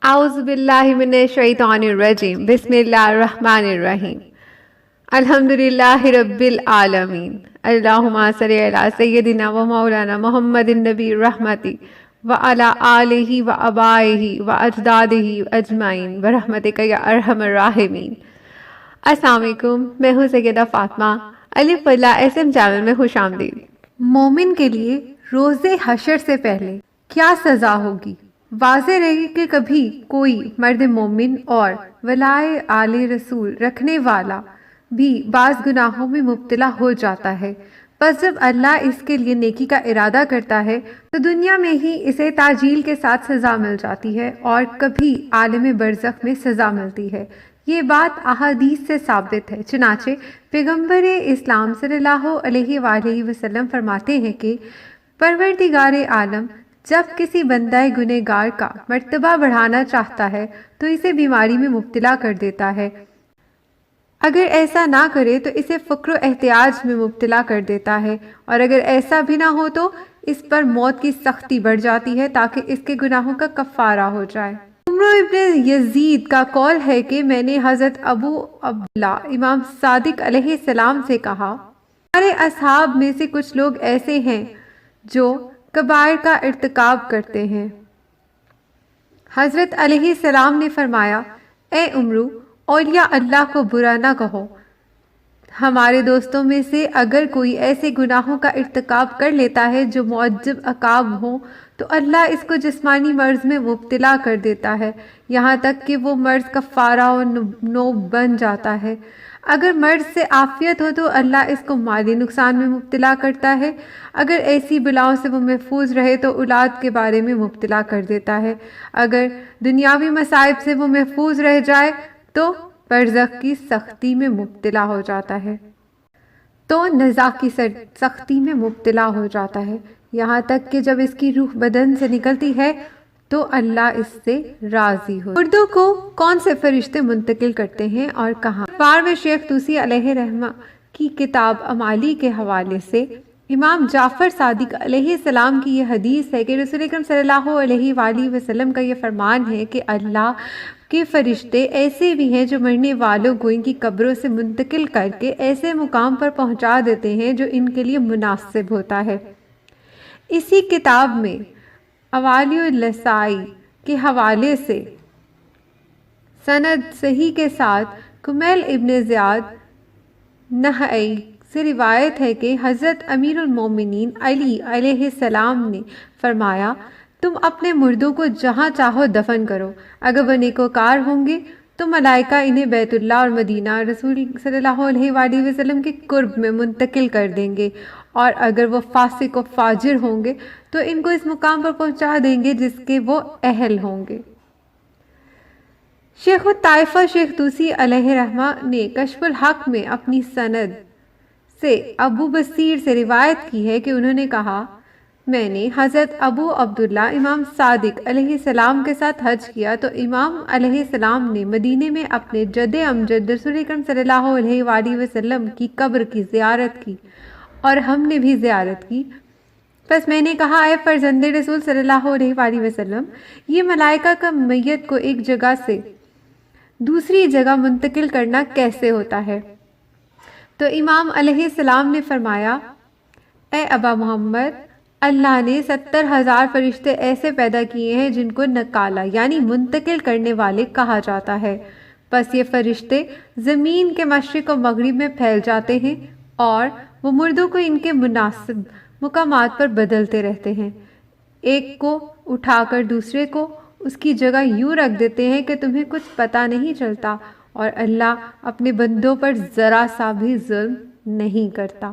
اعوذ باللہ من الشیطان الرجیم بسم اللہ الرحمن الرحیم الحمد للہ رب العالمین اللہم صلی علی سیدنا و مولانا محمد النبی الرحمتی وعلی آلہ و آبائہ و اجدادہ اجمعین برحمتک یا ارحم الراحمین۔ السلام علیکم، میں ہوں سیدہ فاطمہ، الف اللہ اسم چینل میں خوش آمدید۔ مومن کے لیے روز حشر سے پہلے کیا سزا ہوگی؟ واضح رہے کہ کبھی کوئی مرد مومن اور ولائے آل رسول رکھنے والا بھی بعض گناہوں میں مبتلا ہو جاتا ہے، پس جب اللہ اس کے لیے نیکی کا ارادہ کرتا ہے تو دنیا میں ہی اسے تعجیل کے ساتھ سزا مل جاتی ہے اور کبھی عالم برزخ میں سزا ملتی ہے۔ یہ بات احادیث سے ثابت ہے، چنانچہ پیغمبر اسلام صلی اللہ علیہ وآلہ وسلم فرماتے ہیں کہ پروردگار عالم جب کسی بندہ گنہگار کا مرتبہ بڑھانا چاہتا ہے تو اسے بیماری میں مبتلا کر دیتا ہے، اگر ایسا نہ کرے تو اسے فقر و احتیاج میں مبتلا کر دیتا ہے، اور اگر ایسا بھی نہ ہو تو اس پر موت کی سختی بڑھ جاتی ہے تاکہ اس کے گناہوں کا کفارہ ہو جائے۔ عمرو ابن یزید کا قول ہے کہ میں نے حضرت ابو عبداللہ امام صادق علیہ السلام سے کہا، ہمارے اصحاب میں سے کچھ لوگ ایسے ہیں جو کبائر کا ارتکاب کرتے ہیں۔ حضرت علیہ السلام نے فرمایا، اے عمرو، اولیاء اللہ کو برا نہ کہو۔ ہمارے دوستوں میں سے اگر کوئی ایسے گناہوں کا ارتکاب کر لیتا ہے جو معجب عقاب ہوں تو اللہ اس کو جسمانی مرض میں مبتلا کر دیتا ہے، یہاں تک کہ وہ مرض کفارہ و نوب بن جاتا ہے۔ اگر مرض سے عافیت ہو تو اللہ اس کو مالی نقصان میں مبتلا کرتا ہے، اگر ایسی بلاؤں سے وہ محفوظ رہے تو اولاد کے بارے میں مبتلا کر دیتا ہے، اگر دنیاوی مصائب سے وہ محفوظ رہ جائے تو برزخ کی سختی میں مبتلا ہو جاتا ہے، تو نزاع کی سختی میں مبتلا ہو جاتا ہے، یہاں تک کہ جب اس کی روح بدن سے نکلتی ہے تو اللہ اس سے راضی ہو۔ مردوں کو کون سے فرشتے منتقل کرتے ہیں اور کہاں؟ میں شیخ طوسی علیہ رحمہ کی کتاب امالی کے حوالے سے امام جعفر صادق علیہ السلام کی یہ حدیث ہے کہ رسول اکرم صلی اللہ علیہ وآلہ وسلم کا یہ فرمان ہے کہ اللہ کے فرشتے ایسے بھی ہیں جو مرنے والوں کو ان کی قبروں سے منتقل کر کے ایسے مقام پر پہنچا دیتے ہیں جو ان کے لیے مناسب ہوتا ہے۔ اسی کتاب میں اوالی النسائی کے حوالے سے سند صحیح کے ساتھ کمیل ابن زیاد نہائی سے روایت ہے کہ حضرت امیر المومنین علی علیہ السلام نے فرمایا، تم اپنے مردوں کو جہاں چاہو دفن کرو، اگر وہ نیکوکار ہوں گے تو ملائکہ انہیں بیت اللہ اور مدینہ رسول صلی اللہ علیہ وآلہ وسلم کے قرب میں منتقل کر دیں گے، اور اگر وہ فاسق و فاجر ہوں گے تو ان کو اس مقام پر پہنچا دیں گے جس کے وہ اہل ہوں گے۔ شیخ الطائفہ شیخ طوسی علیہ رحمہ نے کشف الحق میں اپنی سند سے ابو بصیر سے روایت کی ہے کہ انہوں نے کہا، میں نے حضرت ابو عبداللہ امام صادق علیہ السلام کے ساتھ حج کیا تو امام علیہ السلام نے مدینے میں اپنے جد امجد رسول اکرم صلی اللہ علیہ وآلہ وسلم کی قبر کی زیارت کی اور ہم نے بھی زیارت کی۔ پس میں نے کہا، اے فرزند رسول صلی اللہ علیہ وآلہ وسلم، یہ ملائکہ کا میت کو ایک جگہ سے دوسری جگہ منتقل کرنا کیسے ہوتا ہے؟ تو امام علیہ السلام نے فرمایا، اے ابا محمد، اللہ نے 70,000 فرشتے ایسے پیدا کیے ہیں جن کو نقالہ یعنی منتقل کرنے والے کہا جاتا ہے، پس یہ فرشتے زمین کے مشرق و مغرب میں پھیل جاتے ہیں اور وہ مردوں کو ان کے مناسب مقامات پر بدلتے رہتے ہیں، ایک کو اٹھا کر دوسرے کو اس کی جگہ یوں رکھ دیتے ہیں کہ تمہیں کچھ پتہ نہیں چلتا، اور اللہ اپنے بندوں پر ذرا سا بھی ظلم نہیں کرتا۔